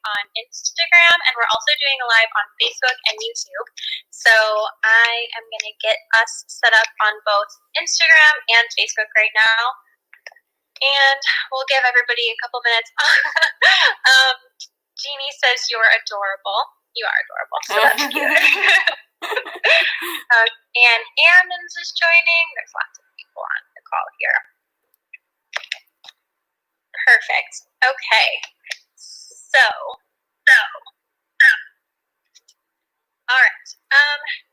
on Instagram, and we're also doing a live on Facebook and YouTube. So I am going to get us set up on both Instagram and Facebook right now, and we'll give everybody a couple minutes. Jeannie says you're adorable. You are adorable, so that's cute. And Ammons is joining. There's lots of people on the call here. Perfect. Okay. So. All right.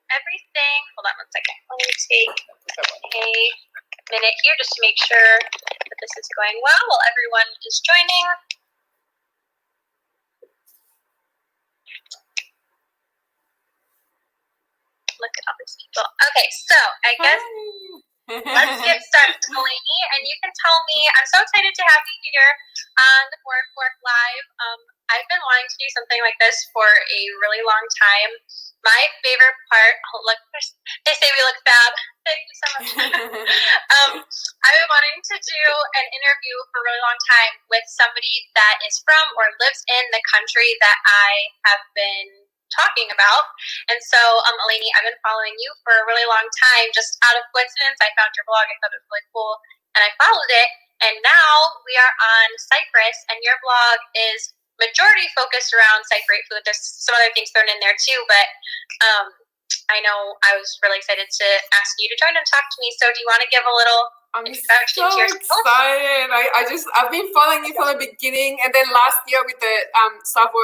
Everything. Hold on 1 second. Let me take a minute here just to make sure that this is going well while everyone is joining. Look at all these people. Okay, so I guess let's get started, Eleni, and you can tell me. I'm so excited to have you here on the Fork Live. I've been wanting to do something like this for a really long time. My favorite part, look, they say we look fab. Thank you so much. I've been wanting to do an interview for a really long time with somebody that is from or lives in the country that I have been talking about. And so, Eleni, I've been following you for a really long time. Just out of coincidence, I found your blog. I thought it was really cool, and I followed it. And now we are on Cyprus, and your blog is majority focused around Cypriot food. There's some other things thrown in there too, but I know I was really excited to ask you to join and talk to me. So do you want to give a little introduction to yourself? Excited. I've been following you from the beginning, and then last year with the Savo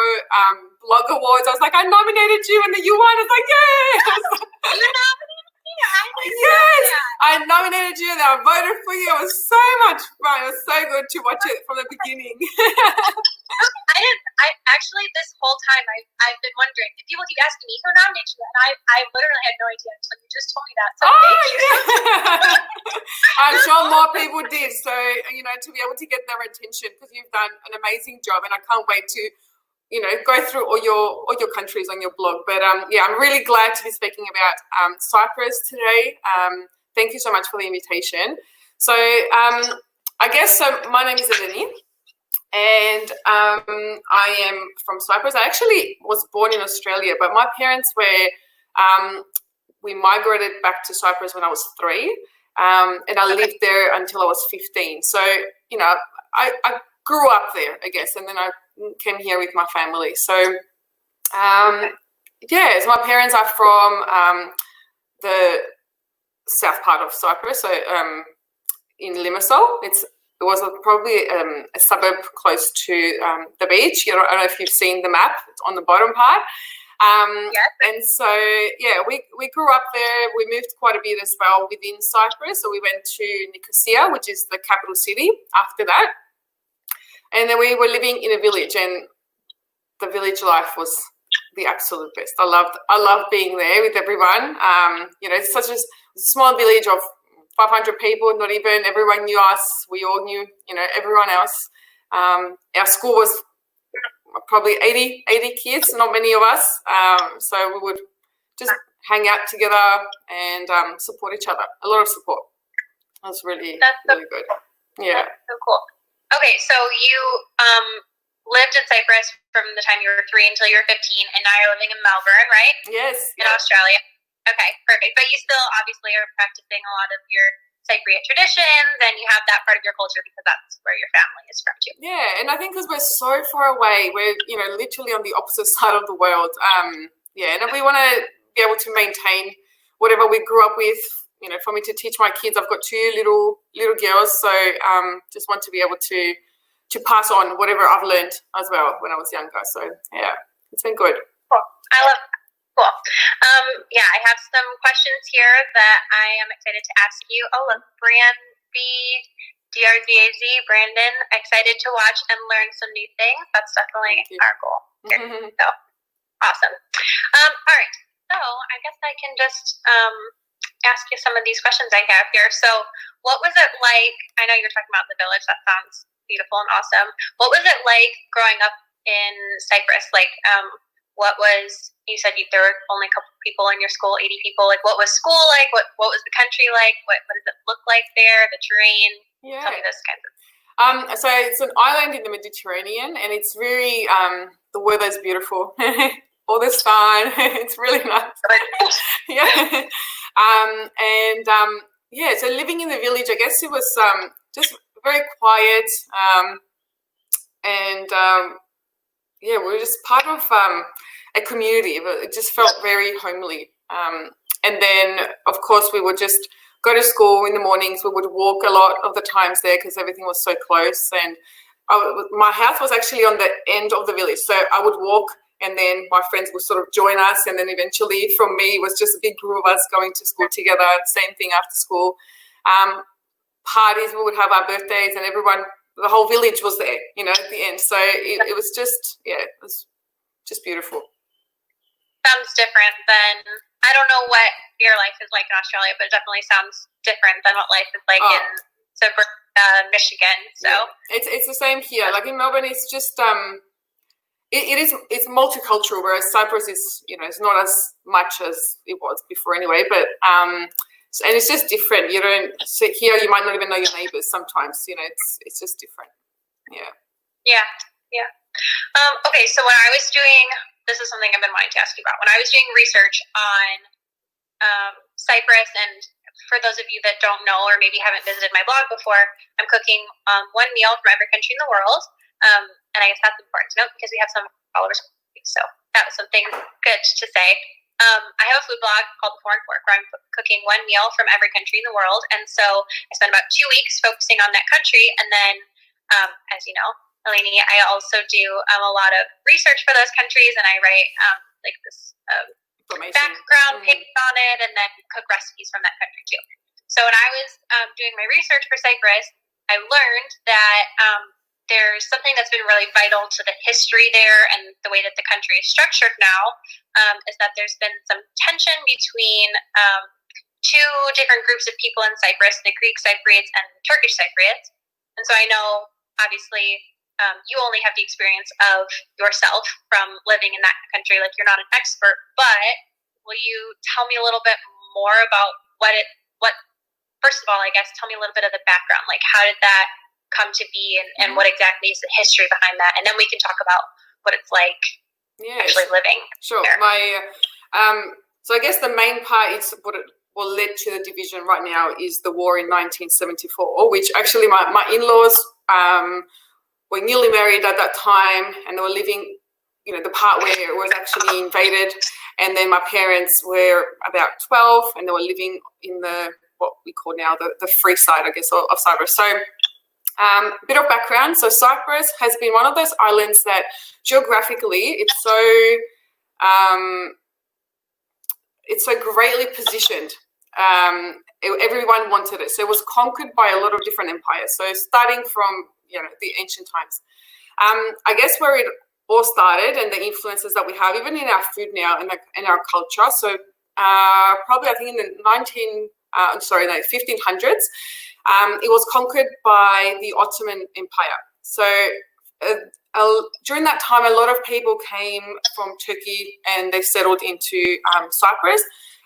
Blog Awards, I was like, I nominated you, and then you won. It's like, yay! You nominated me? Yes, I nominated you, and then I voted for you. It was so much fun. It was so good to watch it from the beginning. I actually, this whole time, I've been wondering, if people keep asking me, who nominated you? And I literally had no idea until you just told me that. So thank you. I'm sure more people did. So, to be able to get their attention, because you've done an amazing job, and I can't wait to, go through all your countries on your blog. But I'm really glad to be speaking about Cyprus today. Thank you so much for the invitation. So, I guess my name is Eleni. And I am from Cyprus. I actually was born in Australia, but my parents we migrated back to Cyprus when I was 3, and I lived there until I was 15. So, I grew up there, I guess, and then I came here with my family. So, so my parents are from the south part of Cyprus, so in Limassol. It was probably a suburb close to the beach. I don't know if you've seen the map. It's on the bottom part. Yes. And so, we grew up there. We moved quite a bit as well within Cyprus. So we went to Nicosia, which is the capital city, after that. And then we were living in a village, and the village life was the absolute best. I loved being there with everyone. It's such a small village of 500 people, not even. Everyone knew us. We all knew, everyone else. Our school was probably 80 kids, not many of us. So we would just hang out together and support each other. A lot of support. That was really good. Yeah. That's so cool. Okay, so you lived in Cyprus from the time you were 3 until you were 15, and now you're living in Melbourne, right? Yes. In Australia. Okay, perfect. But you still obviously are practicing a lot of your Cypriot traditions, and you have that part of your culture because that's where your family is from too. Yeah, and I think because we're so far away, we're literally on the opposite side of the world. And if we want to be able to maintain whatever we grew up with, for me to teach my kids, I've got 2 little girls, so just want to be able to pass on whatever I've learned as well when I was younger. So it's been good. Cool. I love that. Cool. I have some questions here that I am excited to ask you. Oh, look, Brandon, excited to watch and learn some new things. That's definitely our goal. So, awesome. All right. So, I guess I can just ask you some of these questions I have here. So, what was it like? I know you're talking about the village. That sounds beautiful and awesome. What was it like growing up in Cyprus? Like, you said there were only a couple people in your school, 80 people. Like, what was school like? What was the country like? What does it look like there? The terrain? Yeah. Tell me this kind of. So it's an island in the Mediterranean, and it's very the weather's beautiful. All the sun. It's really nice. Yeah. Yeah. So living in the village, I guess it was just very quiet, yeah, we were just part of a community, but it just felt very homely. And then, of course, we would just go to school in the mornings. We would walk a lot of the times there because everything was so close. And my house was actually on the end of the village, so I would walk, and then my friends would sort of join us. And then eventually, from me, it was just a big group of us going to school together. Same thing after school. Parties, we would have our birthdays, and everyone. The whole village was there, you know, at the end. So it was just, yeah, it was just beautiful. Sounds different than, I don't know what your life is like in Australia, but it definitely sounds different than what life is like in Michigan. So yeah. It's the same here. Like in Melbourne, it's just it's multicultural, whereas Cyprus is, you know, it's not as much as it was before anyway. But and it's just different. You don't sit here. You might not even know your neighbours sometimes. You know, it's just different. Yeah. Yeah. Okay, so when I was doing, this is something I've been wanting to ask you about. When I was doing research on Cyprus, and for those of you that don't know or maybe haven't visited my blog before, I'm cooking one meal from every country in the world. And I guess that's important to note because we have some followers. So that was something good to say. I have a food blog called Foreign Fork where I'm cooking one meal from every country in the world. And so I spent about 2 weeks focusing on that country. And then, as you know, Eleni, I also do a lot of research for those countries, and I write like this background page on it, and then cook recipes from that country too. So when I was doing my research for Cyprus, I learned that there's something that's been really vital to the history there and the way that the country is structured now, is that there's been some tension between two different groups of people in Cyprus, the Greek Cypriots and the Turkish Cypriots. And so I know, obviously, you only have the experience of yourself from living in that country, like you're not an expert, but will you tell me a little bit more about first of all, I guess, tell me a little bit of the background, like how did that come to be, and what exactly is the history behind that, and then we can talk about what it's like actually living there. So I guess the main part is what led to the division right now is the war in 1974, which actually my in-laws were newly married at that time, and they were living, you know, the part where it was actually invaded, and then my parents were about 12, and they were living in what we call now the free side, I guess, of Cyprus. So a bit of background. So Cyprus has been one of those islands that geographically it's so greatly positioned. Everyone wanted it. So it was conquered by a lot of different empires. So starting from, you know, the ancient times. I guess where it all started and the influences that we have, even in our food now and in our culture. So probably I think in the 1500s, it was conquered by the Ottoman Empire. So during that time, a lot of people came from Turkey and they settled into Cyprus,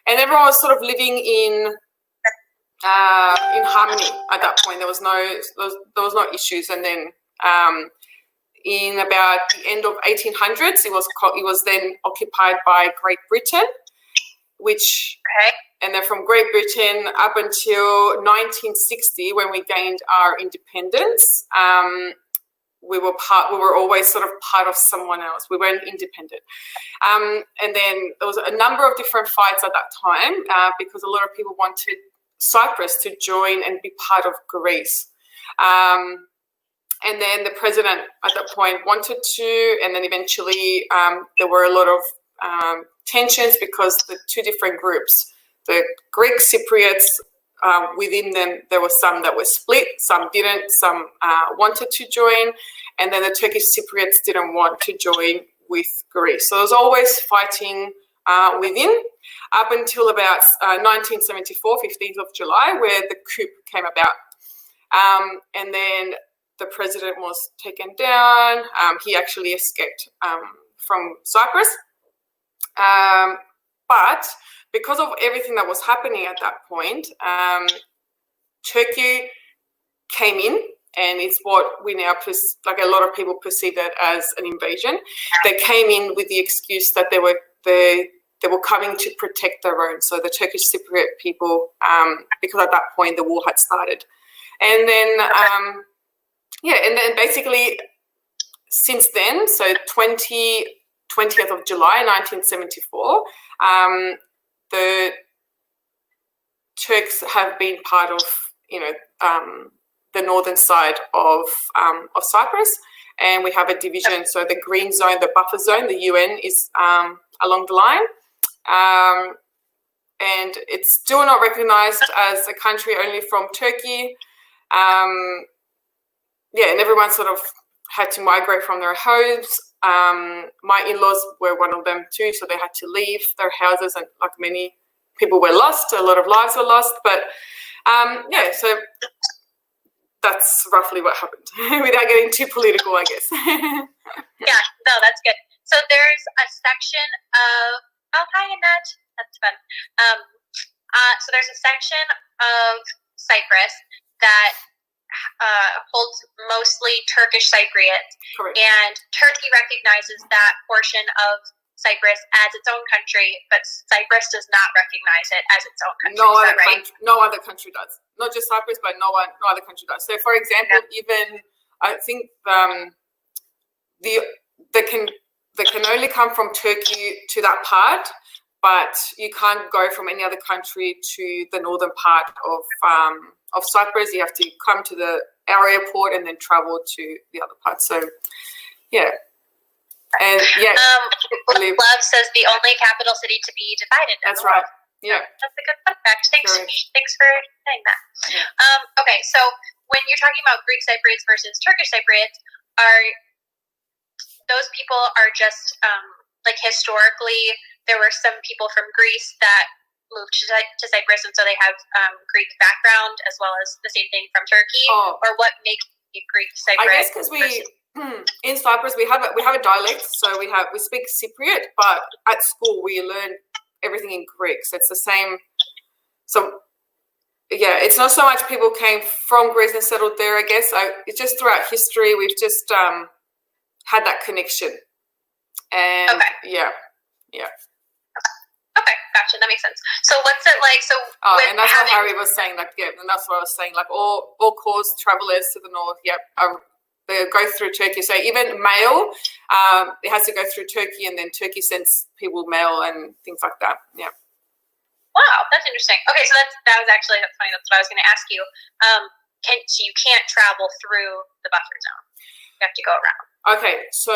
and everyone was sort of living in harmony at that point. There was no issues, and then in about the end of 1800s, it was then occupied by Great Britain, which. Okay. And then from Great Britain up until 1960, when we gained our independence, we were always sort of part of someone else. We weren't independent. And then there was a number of different fights at that time because a lot of people wanted Cyprus to join and be part of Greece. And then the president at that point wanted to, and then eventually there were a lot of tensions because the two different groups, the Greek Cypriots, within them, there were some that were split, some didn't, some wanted to join, and then the Turkish Cypriots didn't want to join with Greece. So there was always fighting within, up until about 1974, 15th of July, where the coup came about. And then the president was taken down. He actually escaped from Cyprus. But because of everything that was happening at that point, Turkey came in and it's what we now like a lot of people perceive it as an invasion. They came in with the excuse that they were coming to protect their own, so the Turkish Cypriot people, because at that point the war had started. And then, and then basically since then, so 20th of July 1974, the Turks have been part of, the northern side of Cyprus, and we have a division. So the green zone, the buffer zone, the UN is along the line. And it's still not recognised as a country, only from Turkey. And everyone sort of had to migrate from their homes. My in-laws were one of them too, so they had to leave their houses, and like many people were lost, a lot of lives were lost. But so that's roughly what happened without getting too political, I guess. Yeah, no, that's good. So there's a section of, oh, hi, Annette. That's fun. So there's a section of Cyprus that holds mostly Turkish Cypriots. Correct. And Turkey recognizes that portion of Cyprus as its own country, but Cyprus does not recognize it as its own country. No other country does. Not just Cyprus, but no other country does. So, for example, even I think they can only come from Turkey to that part, but you can't go from any other country to the northern part of Cyprus. You have to come to our airport and then travel to the other part. So, yeah. And Love says the only capital city to be divided. That's right. Yeah. That's a good fun fact. Thanks for saying that. Yeah. Okay, so when you're talking about Greek Cypriots versus Turkish Cypriots, those people are just like historically there were some people from Greece that moved to Cyprus, and so they have Greek background as well as the same thing from Turkey. Or what makes Greek Cypriot? I guess because in Cyprus we have a dialect, so we speak Cypriot, but at school we learn everything in Greek, so it's the same. So yeah, it's not so much people came from Greece and settled there. I guess it's just throughout history we've just had that connection, and yeah. Okay, gotcha. That makes sense. So what's it like? So and that's what Harry was saying. Like, yeah, and that's what I was saying. Like, all cause travelers to the north. Yep, they go through Turkey. So even mail, it has to go through Turkey, and then Turkey sends people mail and things like that. Yeah. Wow, that's interesting. Okay, so that was actually funny. That's what I was going to ask you. So you can't travel through the buffer zone. You have to go around. Okay, so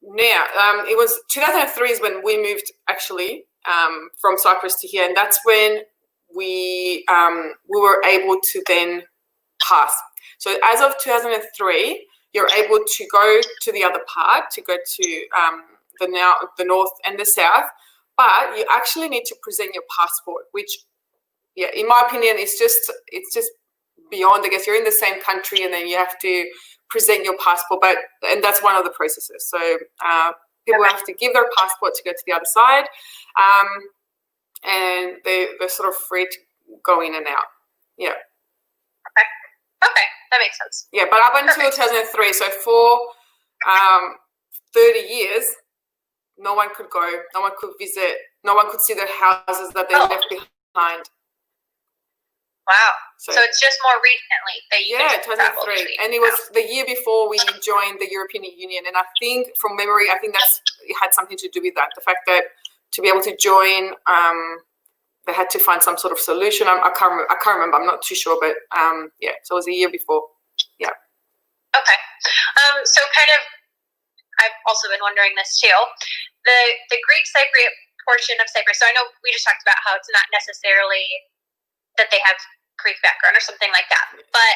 now it was 2003 is when we moved actually from Cyprus to here, and that's when we were able to then pass. So as of 2003, you're able to go to the other part, to go to the north and the south, but you actually need to present your passport, which, yeah, in my opinion, it's just beyond. I guess you're in the same country, and then you have to present your passport, and that's one of the processes. So people have to give their passport to go to the other side, and they're sort of free to go in and out. Yeah. Okay, that makes sense. Yeah, but up until 2003, so for 30 years, no one could go, no one could visit, no one could see the houses that they left behind. Wow. So it's just more recently that you can travel. 2003. And it was the year before we joined the European Union. And I think, from memory, it had something to do with that. The fact that to be able to join, they had to find some sort of solution. I can't remember. I'm not too sure. But, so it was a year before. Yeah. Okay. So kind of, I've also been wondering this too. The Greek Cypriot portion of Cyprus, so I know we just talked about how it's not necessarily that they have Greek background or something like that, but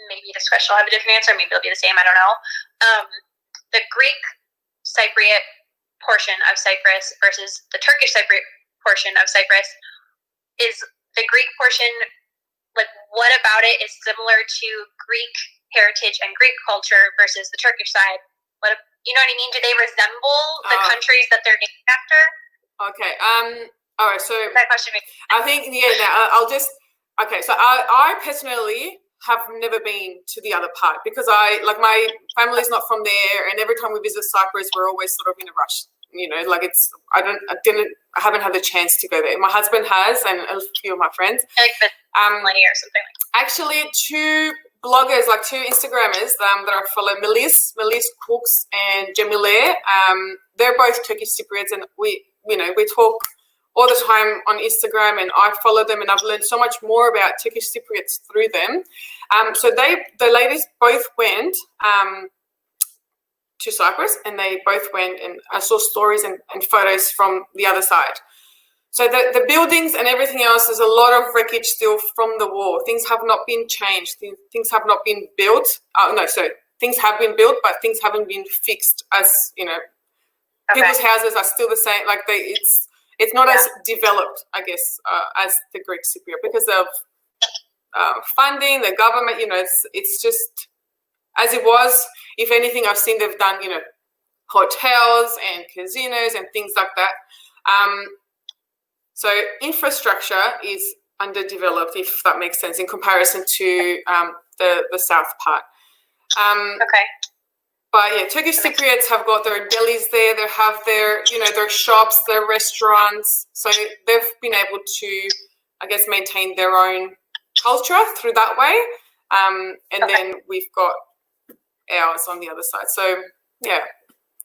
maybe this question will have a different answer, maybe it'll be the same, I don't know. The Greek Cypriot portion of Cyprus versus the Turkish Cypriot portion of Cyprus, is the Greek portion, like, what about it is similar to Greek heritage and Greek culture versus the Turkish side? You know what I mean? Do they resemble the countries that they're named after? Okay. All right. So that question I think, I'll just, okay. So I personally have never been to the other part because my family's not from there, and every time we visit Cyprus, we're always sort of in a rush. I haven't had the chance to go there. My husband has, and a few of my friends. Like Eleni or something like that. Actually, two bloggers, like two Instagrammers that I follow, Melis Cooks and Jamile. They're both Turkish Cypriots, and we talk all the time on Instagram, and I follow them, and I've learned so much more about Turkish Cypriots through them. So the ladies both went to Cyprus, and they both went, and I saw stories and photos from the other side. So the buildings and everything else, there's a lot of wreckage still from the war. Things have not been changed. Things have not been built. Things have been built, but things haven't been fixed. As people's houses are still the same. Like it's not as developed, I guess, as the Greek Cypriot because of funding, the government. It's just as it was. If anything, I've seen they've done hotels and casinos and things like that. So infrastructure is underdeveloped, if that makes sense, in comparison to the south part. But yeah, Turkish Cypriots have got their delis there. They have their shops, their restaurants. So they've been able to, I guess, maintain their own culture through that way. And then we've got ours on the other side. So yeah,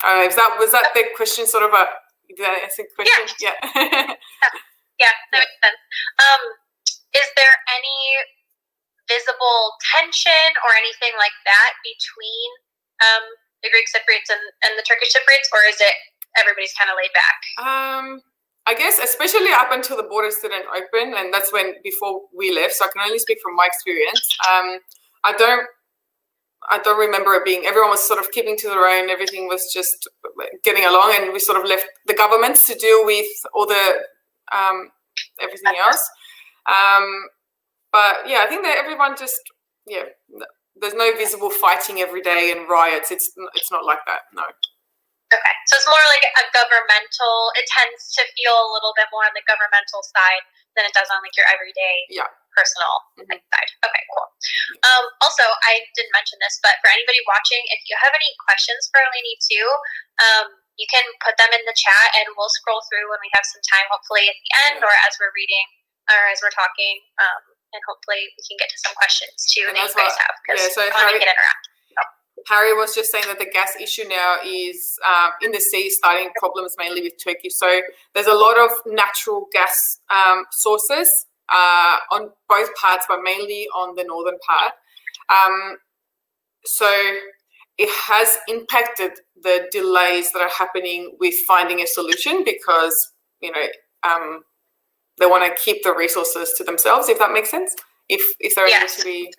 was that the question? Sort of did that answer the question? Yeah. Yeah, that makes sense. Is there any visible tension or anything like that between the Greek Cypriots and the Turkish Cypriots, or is it everybody's kind of laid back? I guess especially up until the borders didn't open, and that's before we left. So I can only speak from my experience. I don't remember it being. Everyone was sort of keeping to their own. Everything was just getting along, and we sort of left the governments to deal with all the everything else. But yeah, I think that everyone just there's no visible fighting every day and riots. It's not like that. No. Okay, so it's more like a governmental. It tends to feel a little bit more on the governmental side than it does on like your everyday personal side. Okay, cool. Also, I didn't mention this, but for anybody watching, if you have any questions for Eleni too, you can put them in the chat, and we'll scroll through when we have some time, hopefully at the end or as we're reading or as we're talking, and hopefully we can get to some questions too that you guys have because I want to get interact. Harry was just saying that the gas issue now is in the sea, starting problems mainly with Turkey. So there's a lot of natural gas sources on both parts, but mainly on the northern part. So it has impacted the delays that are happening with finding a solution because, they want to keep the resources to themselves, if that makes sense. If they're able to be,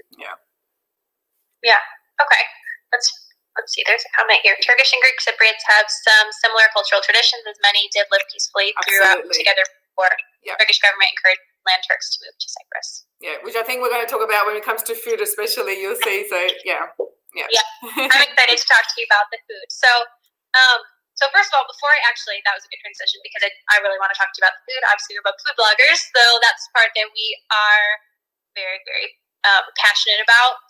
Yeah, okay. Let's see, there's a comment here. Turkish and Greek Cypriots have some similar cultural traditions, as many did live peacefully throughout together before Turkish government encouraged land Turks to move to Cyprus. Yeah, which I think we're going to talk about when it comes to food, especially. You'll see. So yeah. I'm excited to talk to you about the food. So first of all, that was a good transition because I really want to talk to you about the food. Obviously, we're both food bloggers, so that's the part that we are very, very passionate about.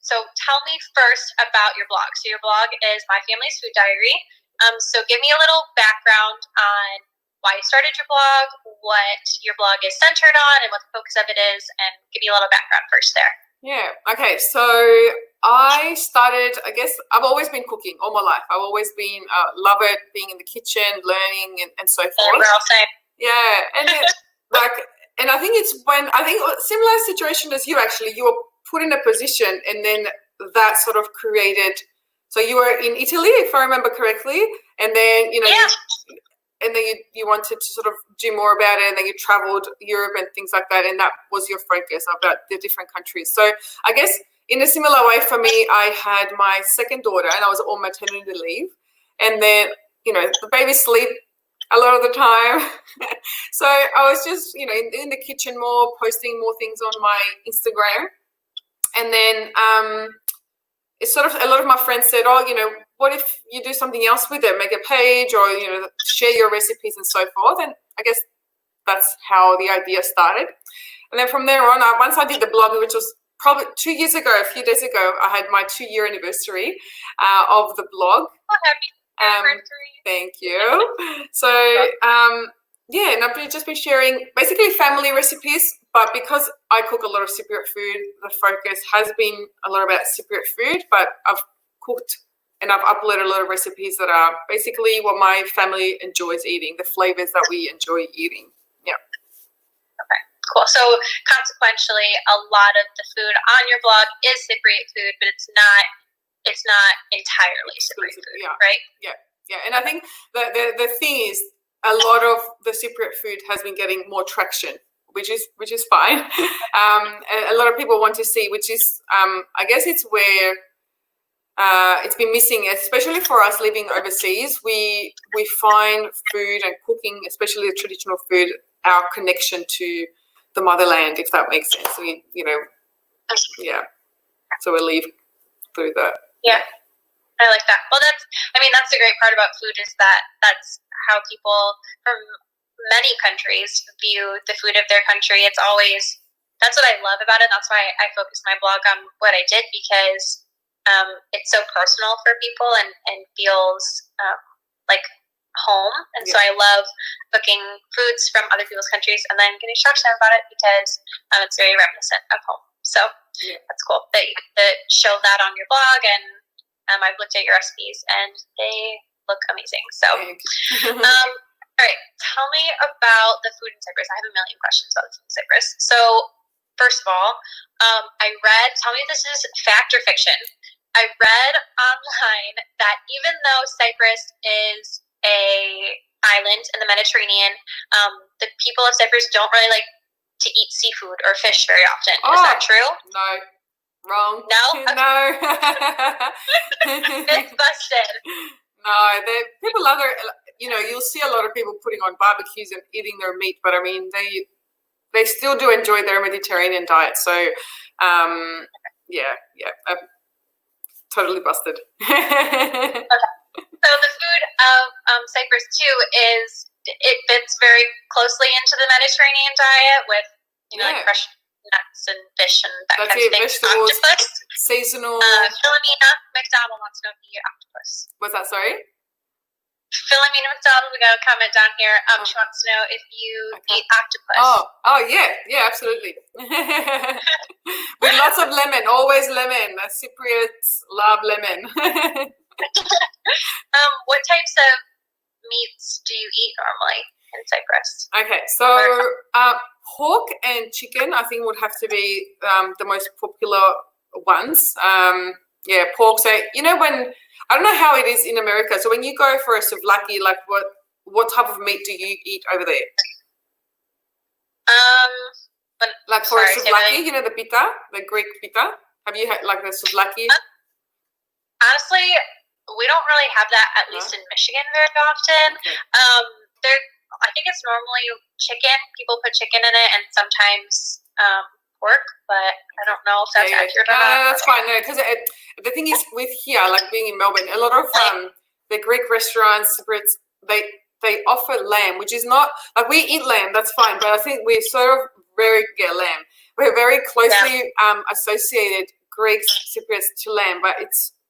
So tell me first about your blog. So your blog is My Family's Food Diary. So give me a little background on why you started your blog, what your blog is centered on, and what the focus of it is, and give me a little background first there. Yeah. Okay. So I started, I guess, I've always been cooking all my life. I've always been, love it, being in the kitchen, learning and so forth. Yeah, we're all same. Yeah. And and I think similar situation as you actually, you were put in a position and then that sort of created, so you were in Italy, if I remember correctly, and then, and then you wanted to sort of do more about it, and then you traveled Europe and things like that, and that was your focus about the different countries. So I guess in a similar way for me, I had my second daughter and I was on maternity leave, and then, the baby sleep a lot of the time. So I was just, in the kitchen more, posting more things on my Instagram. And then it's sort of a lot of my friends said, what if you do something else with it, make a page or, share your recipes and so forth. And I guess that's how the idea started. And then from there on, once I did the blog, which was probably 2 years ago, a few days ago, I had my 2-year anniversary of the blog. Oh, happy anniversary. Thank you. So, yeah, and I've just been sharing basically family recipes, but because I cook a lot of Cypriot food, the focus has been a lot about Cypriot food, but I've cooked and I've uploaded a lot of recipes that are basically what my family enjoys eating, the flavors that we enjoy eating. Yeah. Okay, cool. So consequentially, a lot of the food on your blog is Cypriot food, but it's not entirely Cypriot food, right? Yeah. And I think the thing is, a lot of the Cypriot food has been getting more traction, which is fine. A lot of people want to see, which is, I guess it's where it's been missing, especially for us living overseas. We find food and cooking, especially the traditional food, our connection to the motherland, if that makes sense. We, yeah. So we live through that. Yeah. I like that. Well, that's the great part about food is that that's how people from many countries view the food of their country. That's what I love about it. That's why I focused my blog on what I did, because it's so personal for people and feels like home. And so I love cooking foods from other people's countries and then getting to talk to them about it, because it's very reminiscent of home. So that's cool that you get to show that on your blog, and I've looked at your recipes and they look amazing. So, all right, tell me about the food in Cyprus. I have a million questions about the food in Cyprus. So, first of all, tell me if this is fact or fiction. I read online that even though Cyprus is a island in the Mediterranean, the people of Cyprus don't really like to eat seafood or fish very often. Is that true? No. Wrong. No? No. It's busted. No, people love their, you'll see a lot of people putting on barbecues and eating their meat, but I mean, they still do enjoy their Mediterranean diet. So, totally busted. Okay. So the food of Cyprus too it fits very closely into the Mediterranean diet with like fresh nuts and fish and that kind of thing. Vegetables, octopus. Seasonal. Philomena McDonald wants to know if you eat octopus. What's that? Sorry. Philomena McDonald, we got a comment down here. She wants to know if you eat octopus. Oh yeah, absolutely. With lots of lemon, always lemon. Cypriots love lemon. What types of meats do you eat normally in Cyprus? Okay, so pork and chicken, I think, would have to be the most popular ones. Pork. So when I don't know how it is in America. So when you go for a souvlaki, like what type of meat do you eat over there? Like for a souvlaki, the pita, the Greek pita. Have you had like the souvlaki? Honestly, we don't really have that, at least in Michigan, very often. Okay. I think it's normally chicken. People put chicken in it, and sometimes pork, but I don't know if that's accurate or not. No, that's fine. No, because the thing is with here, like being in Melbourne, a lot of the Greek restaurants, they offer lamb, which is not like we eat lamb. That's fine, but I think we sort of very get lamb. We're very closely associated Greeks, Cypriots to lamb, but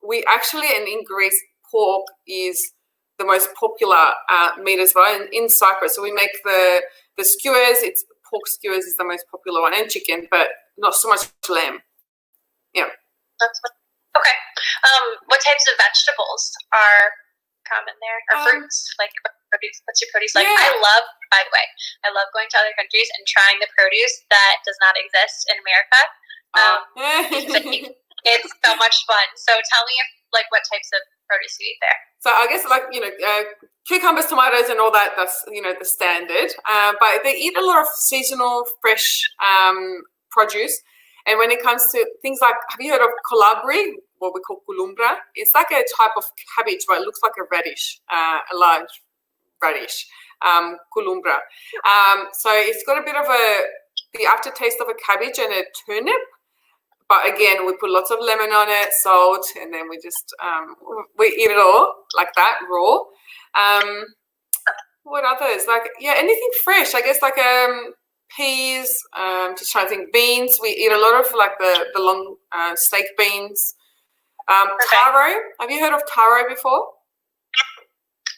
we actually, and in Greece, pork is the most popular meat as well in Cyprus. So we make the skewers. It's pork skewers is the most popular one, and chicken, but not so much lamb. Yeah. That's okay. What types of vegetables are common there, or fruits? Like produce? What's your produce like? I love, by the way, I love going to other countries and trying the produce that does not exist in America. It's so much fun. So tell me what types of produce you eat there. So I guess cucumbers, tomatoes, and all that. That's the standard. But they eat a lot of seasonal, fresh produce. And when it comes to things like, have you heard of colabri? What we call columbra. It's like a type of cabbage, but it looks like a radish, a large radish. Columbra. So it's got a bit of the aftertaste of a cabbage and a turnip. But again, we put lots of lemon on it, salt, and then we just we eat it all like that, raw. What others? Anything fresh. I guess peas, just trying to think, beans. We eat a lot of like the long steak beans. Taro. Have you heard of taro before?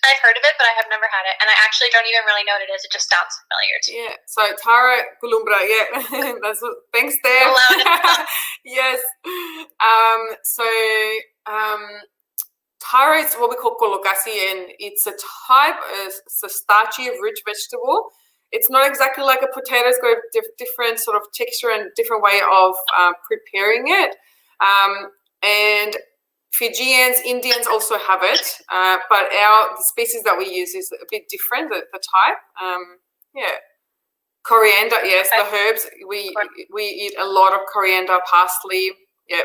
I've heard of it, but I have never had it, and I actually don't even really know what it is. It just sounds familiar to me. Yeah, so taro kulumbra, yeah, that's what, thanks, Deb. Yes. Taro is what we call kolokasi, and it's a type of starchy, rich vegetable. It's not exactly like a potato. It's got a different sort of texture and different way of preparing it. And Fijians, Indians also have it, but the species that we use is a bit different, the type. Yeah. Coriander, yes, the herbs. We eat a lot of coriander, parsley. Yeah.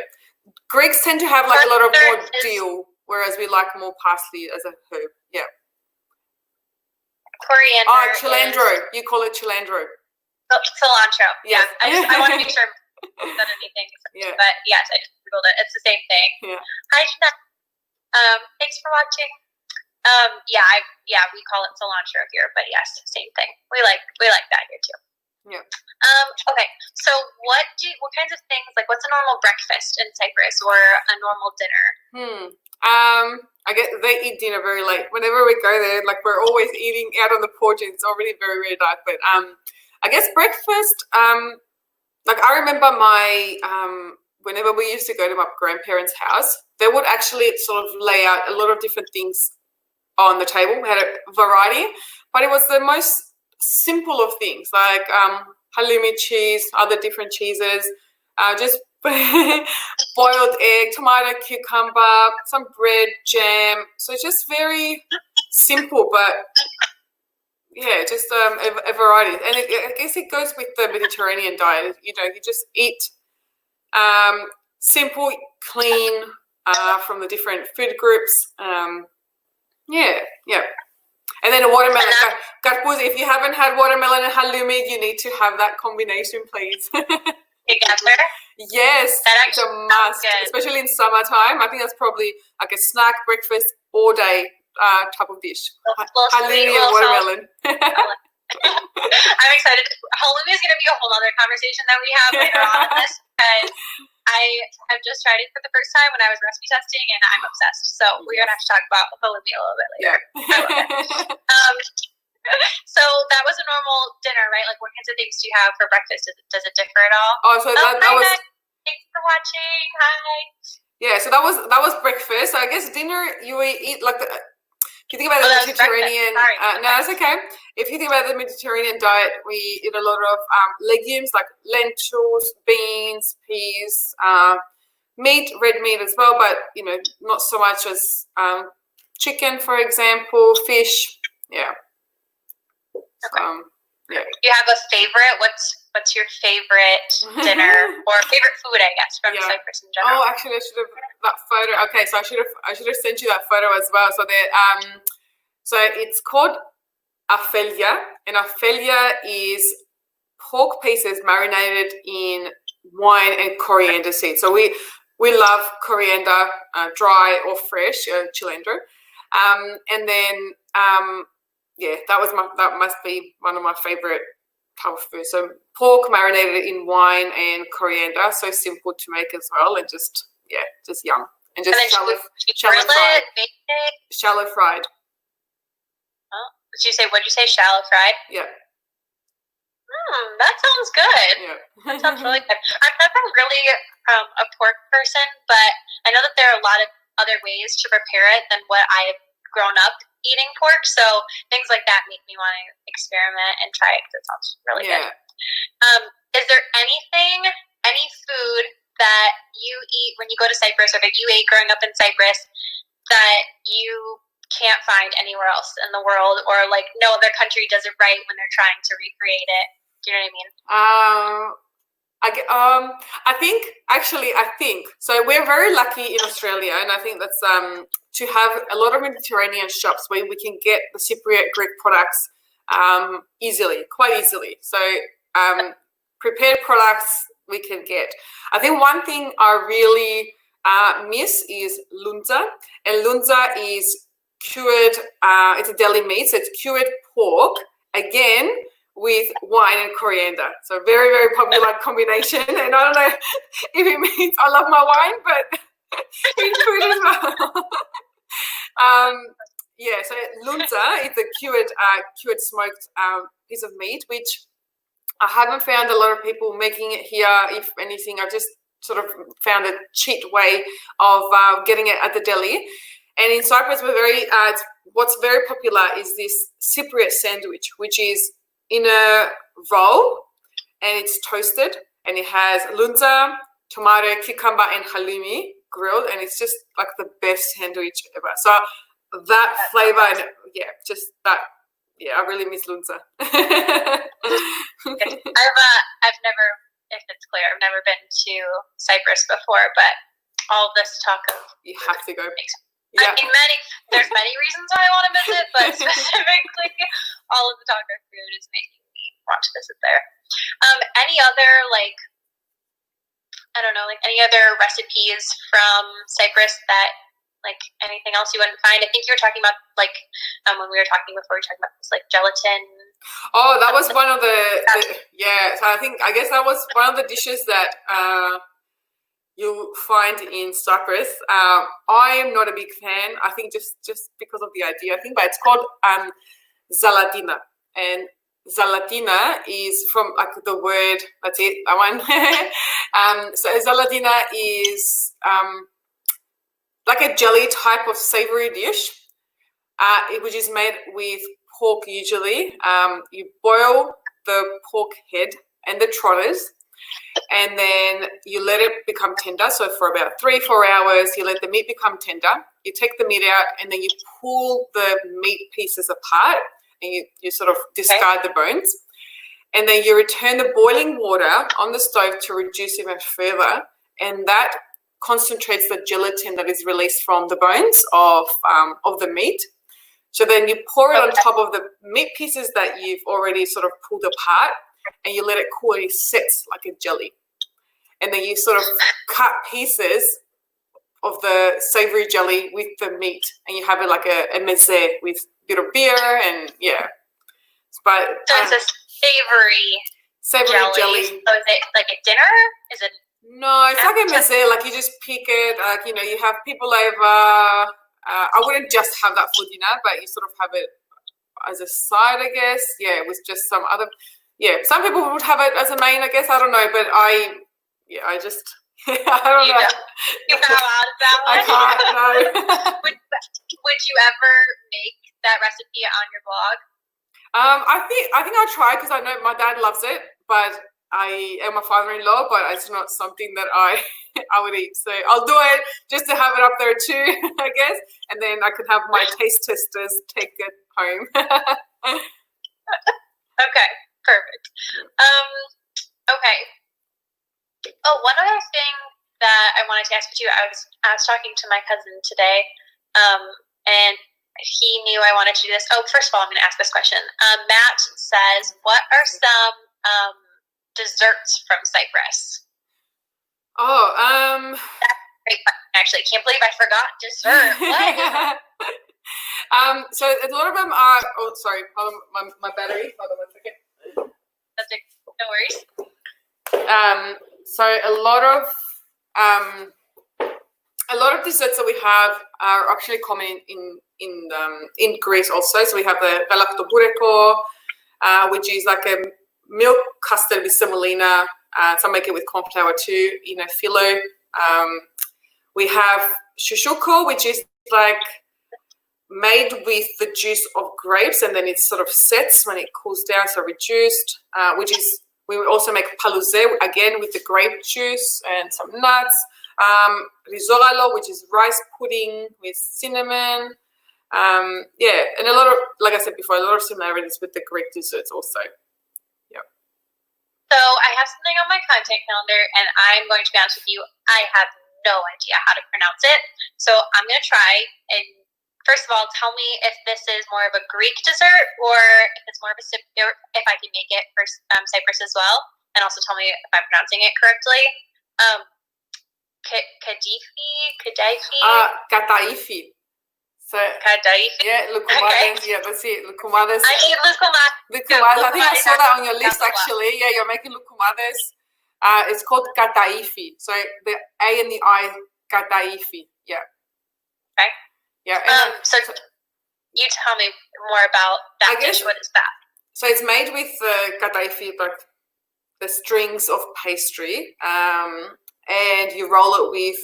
Greeks tend to have like a lot of more dill, whereas we like more parsley as a herb. Yeah. Coriander. Oh, cilantro. You call it cilantro. Oh, cilantro. Yeah. I want to make sure I'm not anything. Yeah. But yes, I just Googled it. It's the same thing. Yeah. Hi, Jeanette. Thanks for watching. We call it cilantro here, but yes, same thing. We like that here too. Yeah. Okay. So what kinds of things, like what's a normal breakfast in Cyprus or a normal dinner? I guess they eat dinner very late. Whenever we go there, like we're always eating out on the porch, and it's already very, very dark. But I guess breakfast, like I remember whenever we used to go to my grandparents' house, they would actually sort of lay out a lot of different things on the table. We had a variety, but it was the most simple of things, like halloumi cheese, other different cheeses, just boiled egg, tomato, cucumber, some bread, jam. So it's just very simple, but yeah, just a variety. And I guess it goes with the Mediterranean diet. You know, you just eat simple, clean from the different food groups. Yeah. And then a watermelon. Karpuz, if you haven't had watermelon and halloumi, you need to have that combination, please. Together? Yes, it's a must, especially in summertime. I think that's probably like a snack, breakfast, all day type of dish. Halloumi and watermelon. I'm excited. Halloumi is going to be a whole other conversation that we have later on in this, because I have just tried it for the first time when I was recipe testing, and I'm obsessed. So we're going to have to talk about halloumi a little bit later. Yeah. So that was a normal dinner, right? Like, what kinds of things do you have for breakfast? Does it differ at all? Oh, so that was. Thanks for watching. Hi. Yeah, so that was breakfast. So I guess dinner you eat like the. If you think about the Mediterranean, no, that's okay. If you think about the Mediterranean diet, we eat a lot of legumes like lentils, beans, peas, meat, red meat as well, but you know, not so much as chicken, for example, fish. Yeah. Okay. Yeah. Do you have a favorite? What's your favorite dinner or favorite food, I guess, from Cyprus in general? Oh, actually, I should have that photo. Okay, so I should have sent you that photo as well. So so it's called afelia, and afelia is pork pieces marinated in wine and coriander seeds. So we love coriander, dry or fresh, cilantro, and then that must be one of my favorite type of food. So pork marinated in wine and coriander, so simple to make as well, and just yum. And just shallow fried. Shallow fried. Oh, what'd you say? Shallow fried? Yeah. That sounds good. Yeah. That sounds really good. I'm never really a pork person, but I know that there are a lot of other ways to prepare it than what I've grown up eating pork. So things like that make me want to experiment and try it, because it sounds really good. Is there any food that you eat when you go to Cyprus, or that you ate growing up in Cyprus, that you can't find anywhere else in the world, or like no other country does it right when they're trying to recreate it? Do you know what I mean? I think so. We're very lucky in Australia, and I think that's to have a lot of Mediterranean shops where we can get the Cypriot Greek products quite easily. So prepared products we can get. I think one thing I really miss is lunza, and lunza is cured. It's a deli meat, so it's cured pork. Again, with wine and coriander. So very, very popular combination. And I don't know if it means I love my wine, but in food as well. Yeah, so lunza is a cured smoked piece of meat, which I haven't found a lot of people making it here. If anything, I've just sort of found a cheat way of getting it at the deli. And in Cyprus, what's very popular is this Cypriot sandwich, which is in a roll and it's toasted and it has lunza, tomato, cucumber, and halloumi grilled, and it's just like the best sandwich ever. So that flavor, and just that. Yeah, I really miss lunza. I've never, if it's clear, I've never been to Cyprus before, but all this talk of you have to go. I mean, there's many reasons why I want to visit, but specifically, all of the talk of food is making me want to visit there. Any other any other recipes from Cyprus that anything else you wouldn't find? I think you were talking about when we were talking before, we were talking about this gelatin. Oh, that was one of the so I guess that was one of the dishes that you'll find in Cyprus. I am not a big fan. I think just because of the idea, I think, but it's called zalatina, and zalatina is from the word. That's it. That one. So zalatina is like a jelly type of savory dish, which is made with pork usually. You boil the pork head and the trotters, and then you let it become tender. So for about 3-4 hours, you let the meat become tender. You take the meat out, and then you pull the meat pieces apart, and you sort of discard the bones. And then you return the boiling water on the stove to reduce even further, and that concentrates the gelatin that is released from the bones of the meat. So then you pour it on top of the meat pieces that you've already sort of pulled apart, and you let it cool, and it sets like a jelly. And then you sort of cut pieces of the savory jelly with the meat, and you have it like a meze with a bit of beer, and But so it's a savory jelly. So is it like a dinner? Is it? No, it's like a meze. Like you just pick it. You have people over. I wouldn't just have that for dinner, but you sort of have it as a side, I guess. Yeah, with just some other. Yeah, some people would have it as a main, I guess. I don't know, but I just. I don't know. You bow out of that one. I can't. No. Would you ever make that recipe on your blog? I think I'll try, because I know my dad loves it, but I am my father-in-law, but it's not something that I would eat. So I'll do it just to have it up there too, I guess, and then I can have my taste testers take it home. Okay, perfect. Okay. Oh, one other thing that I wanted to ask you, I was talking to my cousin today, and he knew I wanted to do this. Oh, first of all, I'm going to ask this question. Matt says, what are some desserts from Cyprus? Oh, that's great. Actually, I can't believe I forgot dessert. What? So a lot of them are. Oh, sorry, hold on, my battery. Hold on 1 second. That's it. No worries. So a lot of desserts that we have are actually common in Greece also. So we have the galaktoboureko, which is like a milk custard with semolina. Some make it with corn flour too, in a phyllo. We have shushuko, which is like made with the juice of grapes, and then it sort of sets when it cools down, so reduced, we also make palouze, again with the grape juice and some nuts. Risotto, which is rice pudding with cinnamon. And a lot of, like I said before, a lot of similarities with the Greek desserts also. Yeah. So I have something on my content calendar, and I'm going to be honest with you, I have no idea how to pronounce it. So I'm going to try, and first of all, tell me if this is more of a Greek dessert, or if it's more of a, if I can make it for Cyprus as well, and also tell me if I'm pronouncing it correctly. Kadaifi? Kataifi. So Kadaifi. yeah, lukumades. Okay. Yeah, that's it. Lukumades. I eat lukumades. Lukumades. I think I saw that on your list actually. Yeah, you're making lukumades. It's called kataifi. So the A and the I, kataifi. Yeah. Okay. Yeah. So you tell me more about that dish. What is that? So it's made with kataifi, like the strings of pastry, and you roll it with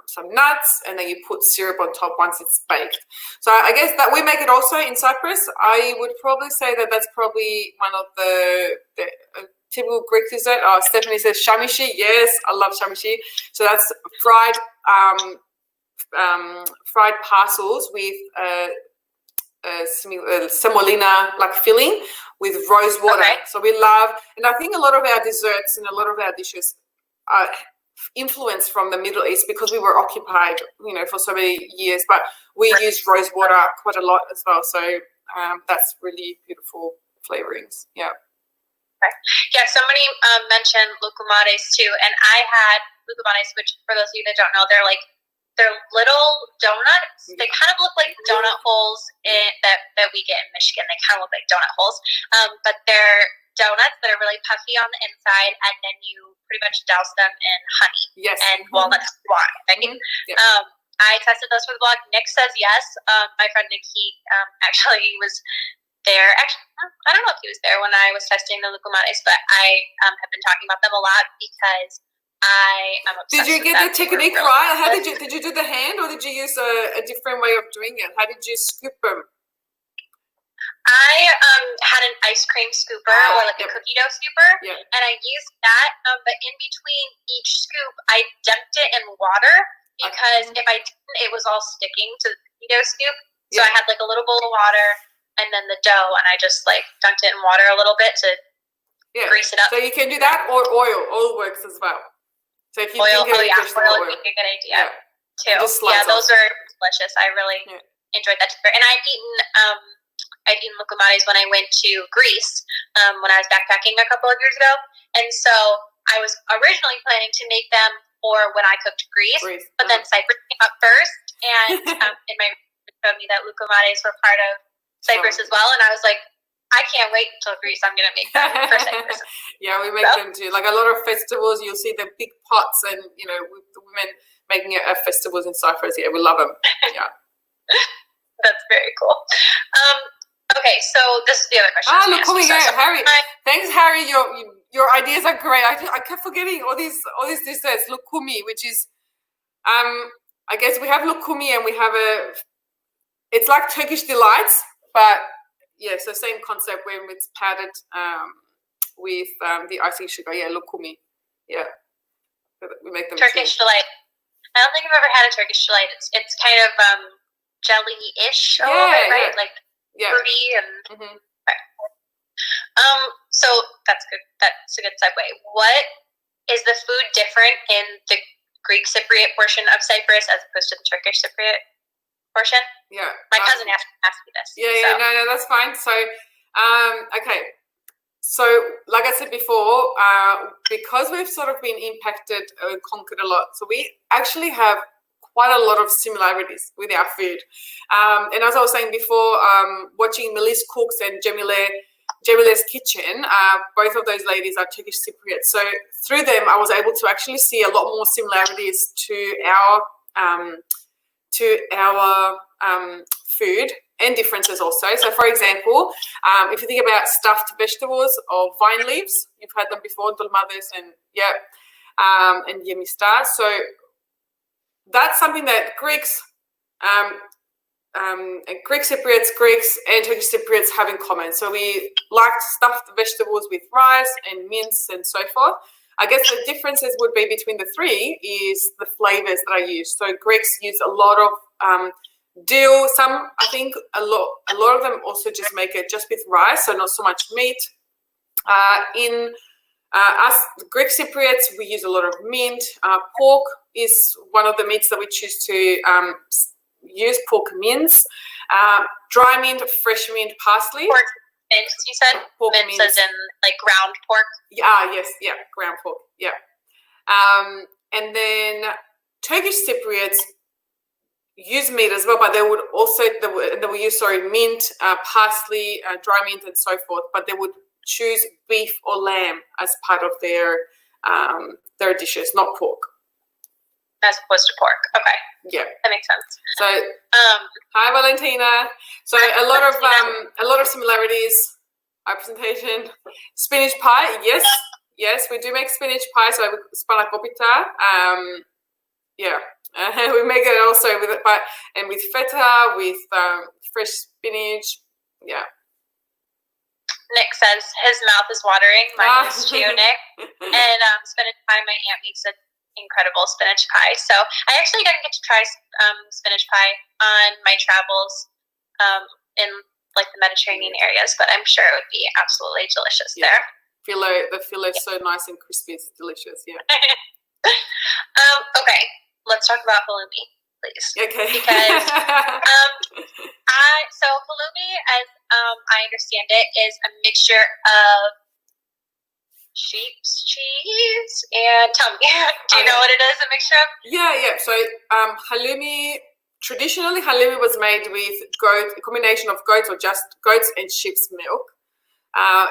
some nuts, and then you put syrup on top once it's baked. So I guess that we make it also in Cyprus. I would probably say that that's probably one of the typical Greek dessert. Stephanie says shamishi. Yes, I love shamishi. So that's fried parcels with semolina like filling with rose water. Okay. So we love, and I think a lot of our desserts and a lot of our dishes are influenced from the Middle East because we were occupied, for so many years. But we use rose water quite a lot as well. So that's really beautiful flavorings. Yeah. Okay. Yeah. Somebody mentioned lucumades too, and I had lucumades, which for those of you that don't know, they're little donuts. They kind of look like donut holes that we get in Michigan. They kind of look like donut holes, but they're donuts that are really puffy on the inside, and then you pretty much douse them in honey and walnut wine. Mm-hmm. Yeah. I tested those for the blog. Nick says yes. My friend Nick, he actually was there. Actually, I don't know if he was there when I was testing the lucumades, but I have been talking about them a lot because I am obsessed. Did you get the technique right? How did you do the hand, or did you use a different way of doing it? How did you scoop them? I had an ice cream scooper or like a cookie dough scooper, and I used that. But in between each scoop, I dunked it in water because if I didn't, it was all sticking to the cookie dough scoop. So I had like a little bowl of water and then the dough, and I just like dunked it in water a little bit to grease it up. So you can do that, or oil. Oil works as well. So if you oil would be a good idea too. Yeah, those are delicious. I really enjoyed that. And I'd eaten lucumades when I went to Greece when I was backpacking a couple of years ago, and so I was originally planning to make them for when I cooked Greece, but then Cyprus came up first, and in my showed me that lucumades were part of Cyprus as well, and I was like, I can't wait until Greece. I'm going to make them for Cyprus. Yeah, we make them too. Like a lot of festivals, you'll see the big pots and, with the women making it at festivals in Cyprus. Yeah, we love them. Yeah. That's very cool. Okay, so this is the other question. Look, here we go. Harry. Thanks, Harry. Your ideas are great. I kept forgetting all these desserts. Lukumi, which is, I guess we have lukumi and we have it's like Turkish delights, but yeah, so same concept when it's powdered with the icing sugar. Yeah, lukumi. Yeah, we make them Turkish delight. I don't think I've ever had a Turkish delight. It's kind of jelly-ish, a little bit, right? Like fruity and. Mm-hmm. Okay. So that's good. That's a good segue. What is the food different in the Greek Cypriot portion of Cyprus as opposed to the Turkish Cypriot portion? Yeah. My cousin asked me this. Yeah, no, that's fine. So, okay. So, like I said before, because we've sort of been impacted and conquered a lot, so we actually have quite a lot of similarities with our food. And as I was saying before, watching Melis Cooks and Cemile's Kitchen, both of those ladies are Turkish Cypriots. So through them, I was able to actually see a lot more similarities to our food and differences also. So for example, if you think about stuffed vegetables or vine leaves, you've had them before, dolmades and yemistar. So that's something that Greeks, Greek Cypriots, Greeks and Turkish Cypriots have in common. So we like to stuff the vegetables with rice and mince and so forth. I guess the differences would be between the three is the flavors that I use. So Greeks use a lot of dill. Some, I think, a lot of them also just make it just with rice, so not so much meat. In us, the Greek Cypriots, we use a lot of mint. Pork is one of the meats that we choose to use, pork mince. Dry mint, fresh mint, parsley. Pork mince, you said? Pork mince as in like ground pork? Yes, ground pork, yeah. And then Turkish Cypriots, use meat as well, but they would use mint, parsley, dry mint, and so forth. But they would choose beef or lamb as part of their dishes, not pork. As opposed to pork. Okay. Yeah, that makes sense. So, hi Valentina. So a lot of similarities. Our presentation, spinach pie. Yes, we do make spinach pie. So spanakopita. Yeah, we make it also with feta, with fresh spinach. Yeah. Nick says his mouth is watering. Mine is too, Nick. And spinach pie, my aunt makes an incredible spinach pie. So I actually didn't get to try spinach pie on my travels in like the Mediterranean areas, but I'm sure it would be absolutely delicious there. The fillet is so nice and crispy. It's delicious. Yeah. Okay, let's talk about halloumi, please. Okay. Because so halloumi, as I understand it, is a mixture of sheep's cheese and tell me, do you know what it is? A mixture of? Yeah. So halloumi. Traditionally, halloumi was made with a combination of goats or just goats and sheep's milk.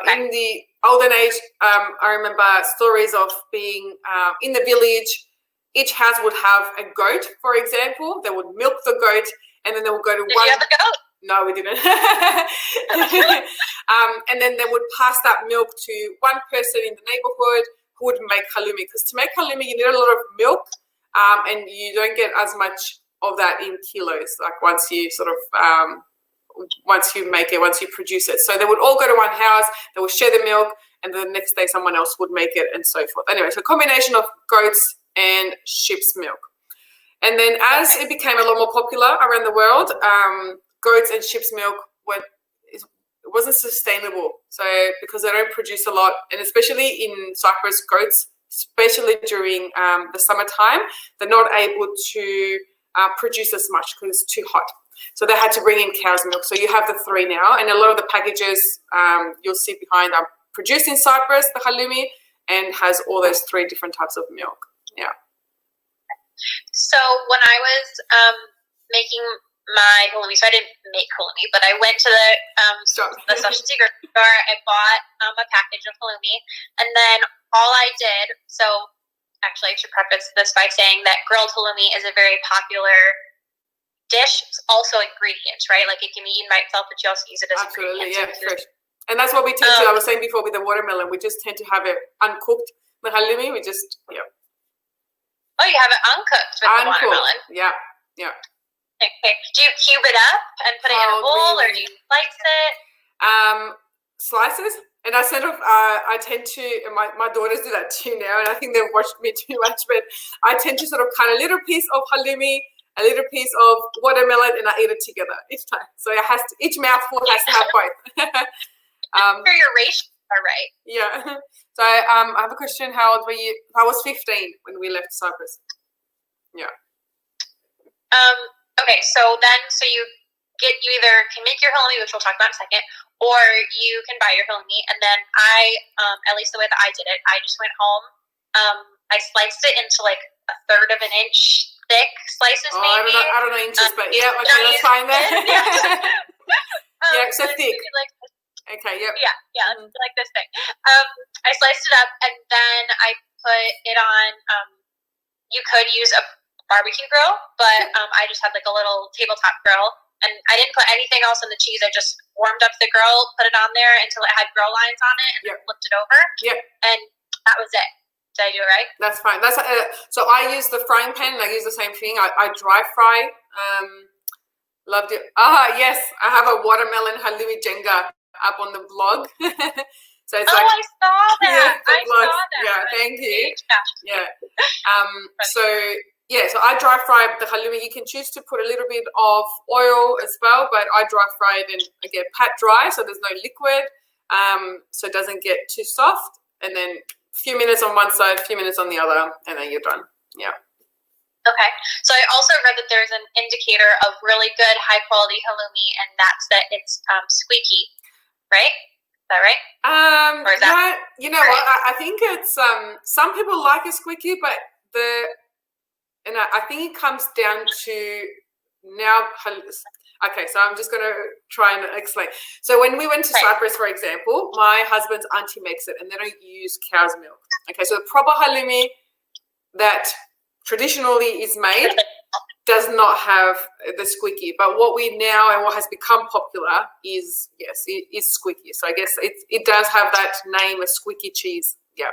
In the olden age, I remember stories of being in the village. Each house would have a goat, for example. They would milk the goat, and then they would go to Did you have a goat? No, we didn't. And then they would pass that milk to one person in the neighborhood who would make halloumi. Because to make halloumi, you need a lot of milk, and you don't get as much of that in kilos. Like once you produce it. So they would all go to one house. They would share the milk, and the next day someone else would make it, and so forth. Anyway, so a combination of goats and sheep's milk. And then as it became a lot more popular around the world, goats and sheep's milk it wasn't sustainable. So because they don't produce a lot, and especially in Cyprus, goats, especially during the summertime, they're not able to produce as much because it's too hot. So they had to bring in cow's milk. So you have the three now, and a lot of the packages you'll see behind are produced in Cyprus, the halloumi, and has all those three different types of milk. Yeah. So when I was making my halloumi, so I didn't make halloumi, but I went to the specialty grocery store. I bought a package of halloumi, and then all I did. So actually, I should preface this by saying that grilled halloumi is a very popular dish. It's also ingredients, right? Like it can be eaten by itself, but you also use it as absolutely, ingredients. Yeah, fresh. And that's what we tend to. I was saying before with the watermelon, we just tend to have it uncooked. The halloumi, we just Oh, you have it uncooked with the watermelon. Yeah. Okay. Do you cube it up and put it in a bowl, or do you slice it? Slices. And I sort of, I tend to, and my daughters do that too now, and I think they've watched me too much, but I tend to sort of cut a little piece of halloumi, a little piece of watermelon, and I eat it together each time. So each mouthful has to have both. For your ratio, right? Yeah. So I have a question. How old were you? I was 15 when we left Cyprus. Yeah. Okay, so you either can make your halloumi, which we'll talk about in a second, or you can buy your halloumi. And then at least the way that I did it, I just went home. I sliced it into like a third of an inch thick slices, maybe. I don't know inches, but yeah, okay, that's fine then. Yeah, so thick. Okay, yep. Yeah, like this thing. I sliced it up, and then I put it on. You could use a barbecue grill, but I just had like a little tabletop grill, and I didn't put anything else on the cheese. I just warmed up the grill, put it on there until it had grill lines on it, and then flipped it over. Yep. And that was it. Did I do it right? That's fine. So I use the frying pan, and I use the same thing. I dry fry. Loved it. Yes, I have a watermelon halloumi jenga up on the blog. So it's I saw that. I saw that. Yeah, thank you. Yeah. So I dry fry the halloumi. You can choose to put a little bit of oil as well, but I dry fry it and I get pat dry, so there's no liquid, so it doesn't get too soft. And then a few minutes on one side, a few minutes on the other, and then you're done. Yeah. Okay. So I also read that there's an indicator of really good, high quality halloumi, and that's that it's squeaky, right? Is that right? Or is that you know what? I think it's some people like it squeaky, but I think it comes down to now, okay, so I'm just going to try and explain. So when we went to Cyprus, for example, my husband's auntie makes it, and they don't use cow's milk. Okay, so the proper halloumi that traditionally is made does not have the squeaky, but what we now and what has become popular is, yes, it is squeaky. So I guess it does have that name, a squeaky cheese. Yeah.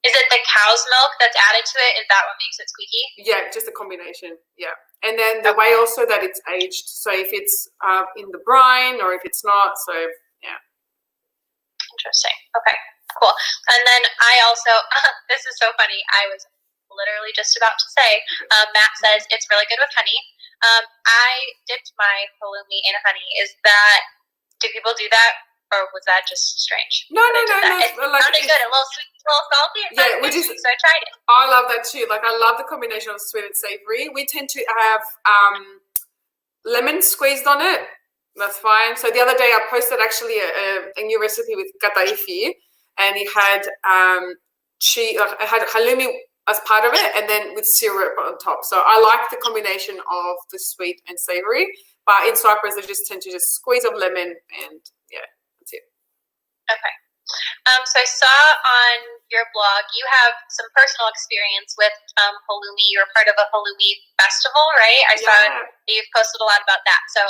Is it the cow's milk that's added to it? Is that what makes it squeaky? Yeah, just a combination. Yeah. And then the way also that it's aged. So if it's in the brine or if it's not. So, yeah. Interesting. Okay, cool. And then I also, this is so funny. I was literally just about to say, Matt says it's really good with honey. I dipped my halloumi in honey. Do people do that, or was that just strange? No. It sounded good. A little sweet, a little salty. It sounded good, so I tried it. I love that too. Like, I love the combination of sweet and savory. We tend to have lemon squeezed on it. That's fine. So the other day I posted actually a new recipe with kataifi, and it had I had halloumi as part of it, and then with syrup on top. So I like the combination of the sweet and savory. But in Cyprus, they just tend to just squeeze of lemon, and yeah, that's it. Okay. So I saw on your blog you have some personal experience with halloumi. You're part of a halloumi festival, right? I saw that you've posted a lot about that. So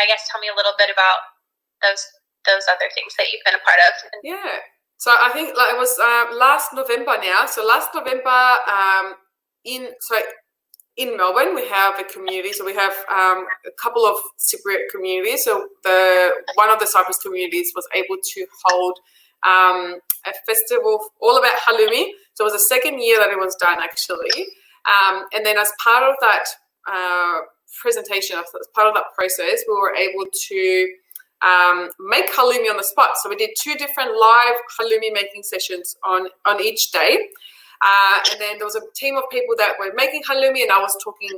I guess tell me a little bit about those other things that you've been a part of. Yeah. So I think it was last November now. So last November in Melbourne, we have a community. So we have a couple of Cypriot communities. So one of the Cyprus communities was able to hold a festival all about halloumi. So it was the second year that it was done, actually. And then as part of that presentation, as part of that process, we were able to make halloumi on the spot. So we did 2 different live halloumi making sessions on each day. And then there was a team of people that were making halloumi, and I was talking,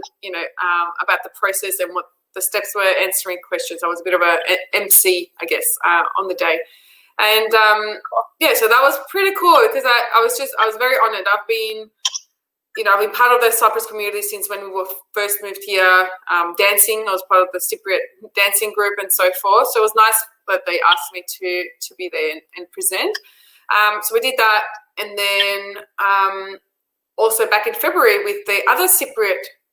about the process and what the steps were, answering questions. I was a bit of a MC, I guess, on the day. And so that was pretty cool because I was very honored. I've been part of the Cyprus community since when we were first moved here, dancing. I was part of the Cypriot dancing group and so forth. So it was nice that they asked me to be there and present. So we did that. And then also back in February with the other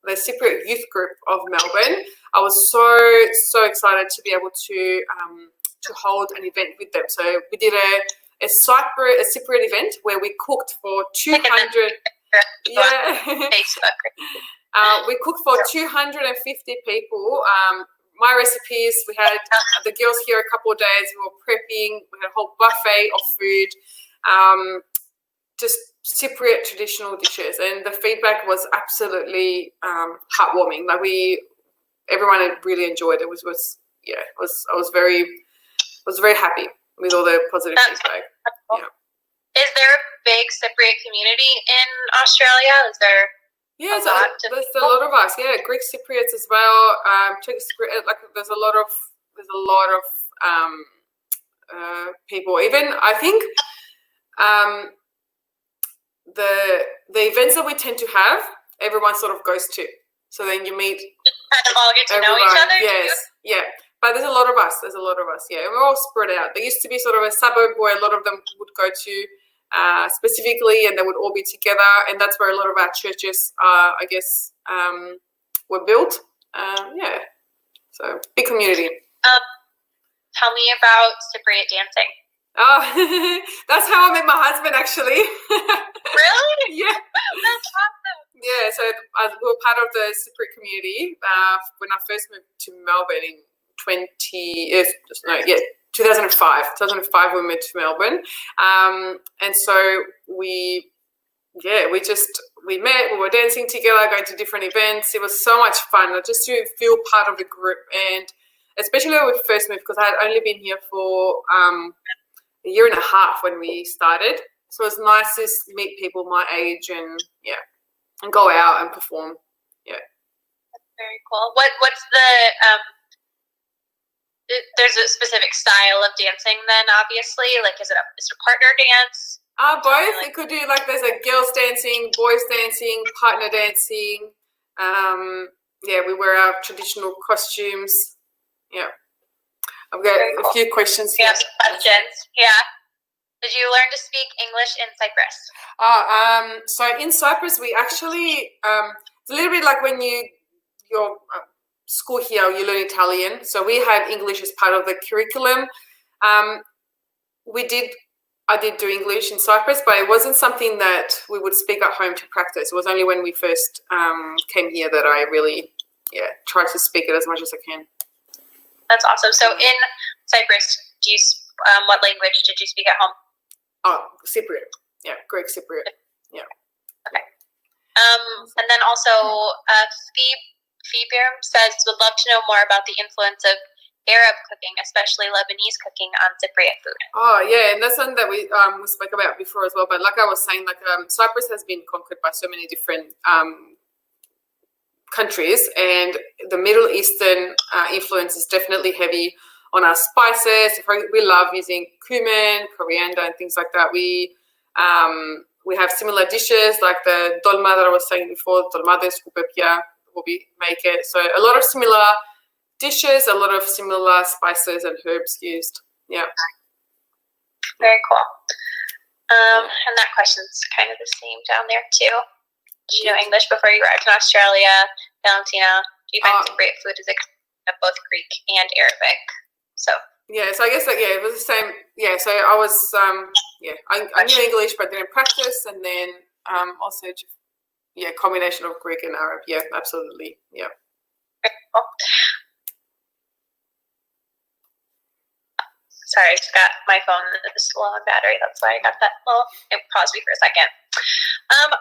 the Cypriot youth group of Melbourne, I was so excited to be able to hold an event with them. So we did a Cypriot event where we cooked for 200. Yeah. Facebook. We cooked for 250 people. My recipes, we had the girls here a couple of days. We were prepping. We had a whole buffet of food, just Cypriot traditional dishes, and the feedback was absolutely heartwarming. Like everyone really enjoyed it. I was very happy with all the positive feedback. Cool. Yeah. Is there a big Cypriot community in Australia? Is there? Yeah, there's a lot of us. Yeah, Greek Cypriots as well. Turkish Cypriot. Like there's a lot of people. Even I think the events that we tend to have, everyone sort of goes to. So then you meet. Kind of all get to know each other. Yes, yeah. But there's a lot of us. Yeah, and we're all spread out. There used to be sort of a suburb where a lot of them would go to. Specifically, and they would all be together, and that's where a lot of our churches, I guess, were built. So big community. Tell me about Cypriot dancing. Oh, that's how I met my husband, actually. Really? Yeah. That's awesome. Yeah, so we were part of the Cypriot community when I first moved to Melbourne in 2005. 2005 we moved to Melbourne, and so we met. We were dancing together, going to different events. It was so much fun, just to feel part of the group, and especially when we first moved, because I had only been here for a year and a half when we started. So it was nice to meet people my age and go out and perform. Yeah, that's very cool. What's the there's a specific style of dancing then, obviously? Like, is it a partner dance? Both. It could do, like, there's a girls dancing, boys dancing, partner dancing. we wear our traditional costumes. Yeah. I've got Very a cool. few questions We here. have some questions. Yeah. Did you learn to speak English in Cyprus? So in Cyprus, we actually, it's a little bit like when your school here, you learn Italian. So we had English as part of the curriculum. I did do English in Cyprus, but it wasn't something that we would speak at home to practice. It was only when we first came here that I really, tried to speak it as much as I can. That's awesome. So in Cyprus, what language did you speak at home? Oh, Cypriot. Yeah, Greek Cypriot. Yeah. Okay. And then also, Phoebe says, would love to know more about the influence of Arab cooking, especially Lebanese cooking, on Cypriot food. Oh yeah, and that's something that we spoke about before as well. But like I was saying, Cyprus has been conquered by so many different countries, and the Middle Eastern influence is definitely heavy on our spices. We love using cumin, coriander, and things like that. We have similar dishes like the dolma that I was saying before, dolmades, kupepia, we make it. So a lot of similar dishes, a lot of similar spices and herbs used. Yeah. Very cool. And that question's kind of the same down there too. Did you know English before you arrived in Australia? Valentina, do you find Cypriot food is of both Greek and Arabic? So I guess it was the same. Yeah, so I was I knew English but didn't practice, and then also combination of Greek and Arab. Yeah, absolutely. Yeah. Very cool. Sorry, I just got my phone is low on battery. That's why I got that little. It paused me for a second.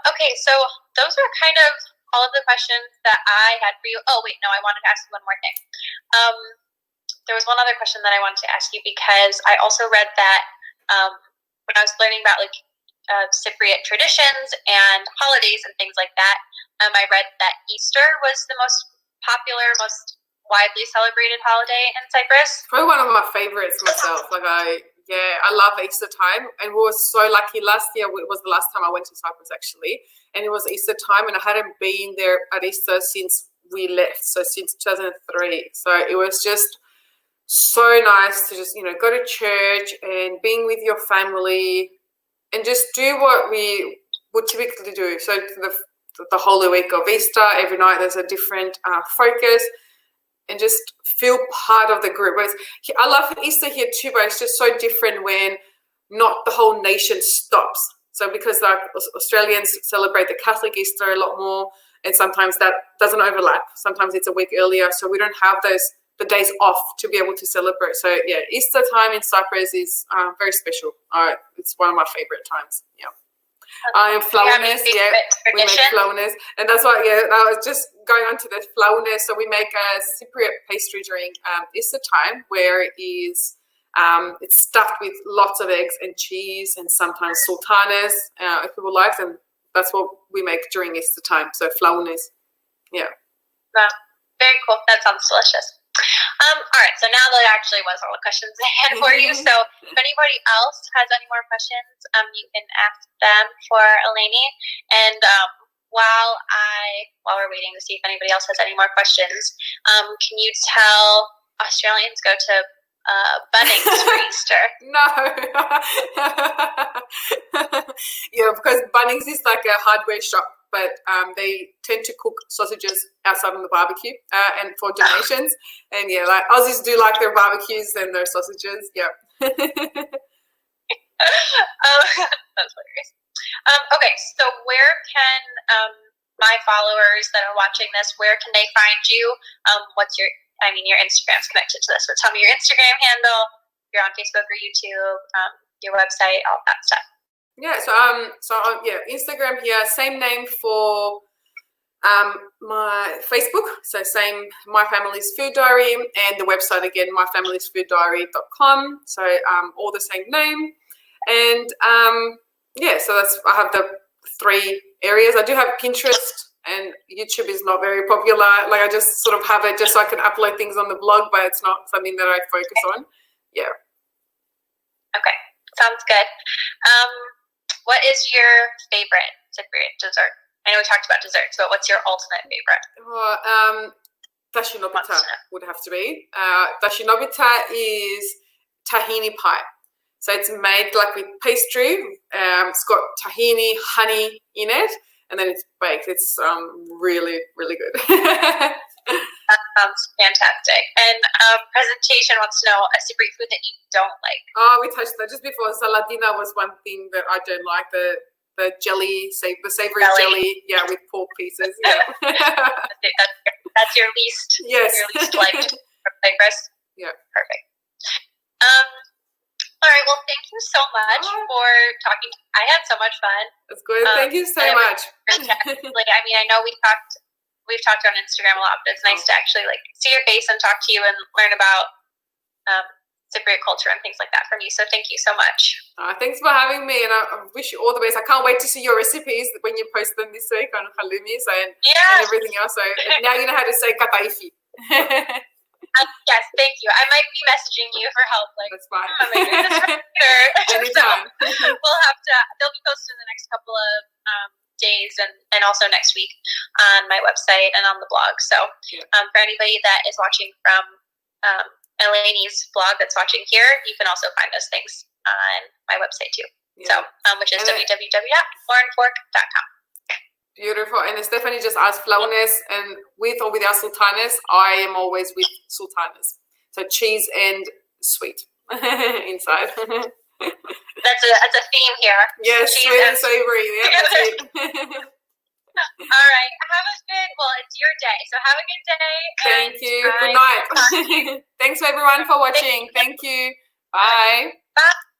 Okay, so those are kind of all of the questions that I had for you. Oh wait, no, I wanted to ask you one more thing. There was one other question that I wanted to ask you, because I also read that when I was learning about Cypriot traditions and holidays and things like that, I read that Easter was the most popular, most widely celebrated holiday in Cyprus. Probably one of my favorites myself. I love Easter time, and we were so lucky. Last year was the last time I went to Cyprus actually, and it was Easter time, and I hadn't been there at Easter since we left, so since 2003. So it was just so nice to just go to church and being with your family and just do what we would typically do. So the Holy Week of Easter, every night there's a different focus, and just feel part of the group. I love Easter here too, but it's just so different when not the whole nation stops. So because Australians celebrate the Catholic Easter a lot more, and sometimes that doesn't overlap. Sometimes it's a week earlier, so we don't have the days off to be able to celebrate. So yeah, Easter time in Cyprus is very special. It's one of my favorite times. Yeah. Flaunes, we make flaunes, and that's why I was just going on to the flaunes. So we make a Cypriot pastry during Easter time, where it is it's stuffed with lots of eggs and cheese, and sometimes sultanas if people like, and that's what we make during Easter time. So flaunes, yeah. Wow, very cool. That sounds delicious. All right, so now that actually was all the questions I had for you. So if anybody else has any more questions, you can ask them for Eleni. And while we're waiting to see if anybody else has any more questions, can you tell Australians go to Bunnings for Easter? No. Because Bunnings is like a hardware shop, but they tend to cook sausages outside on the barbecue and for donations. And Aussies do like their barbecues and their sausages. Yeah. That's hilarious. Okay, so where can my followers that are watching this, where can they find you? What's your Instagram's connected to this, but tell me your Instagram handle, if you're on Facebook or YouTube, your website, all that stuff. Yeah, so Instagram here, same name for my Facebook, so same My Family's Food Diary, and the website again, myfamiliesfooddiary.com, so all the same name. And so I have the 3 areas. I do have Pinterest, and YouTube is not very popular. I just sort of have it just so I can upload things on the blog, but it's not something that I focus on. Yeah. Okay, sounds good. What is your favorite Cypriot dessert? I know we talked about desserts, but what's your ultimate favorite? Dashi nobita would have to be. Dashi nobita is tahini pie. So it's made like with pastry. It's got tahini, honey in it, and then it's baked. It's really, really good. That sounds fantastic. And presentation wants to know a secret food that you don't like. Oh, we touched that just before. Saladina was one thing that I don't like. The jelly, the savory jelly, yeah, with pork pieces. Yeah. That's your least. Yes. Your least liked from Cyprus. Yeah. Perfect. All right. Well, thank you so much for talking. I had so much fun. That's good. Thank you so much. I mean, I know we've talked on Instagram a lot, but it's nice to actually like see your face and talk to you and learn about Cypriot culture and things like that from you. So thank you so much. Thanks for having me, and I wish you all the best. I can't wait to see your recipes when you post them this week on halloumi and everything else. So now you know how to say kataifi. Yes, thank you. I might be messaging you for help. Like, that's fine. Anytime. So we'll have to. They'll be posted in the next couple of days and also next week on my website and on the blog. So for anybody that is watching from Eleni's blog that's watching here, you can also find those things on my website too. So which is www.foreignfork.com. Beautiful. And Stephanie just asked flaunes, and with or without sultanas, I am always with sultanas. So cheese and sweet inside. That's a theme here. Yes, cheese sweet and savory. Yeah, that's it. All right. It's your day. So have a good day. Thank you. Good night. Thanks everyone for watching. Thank you. Bye. Bye.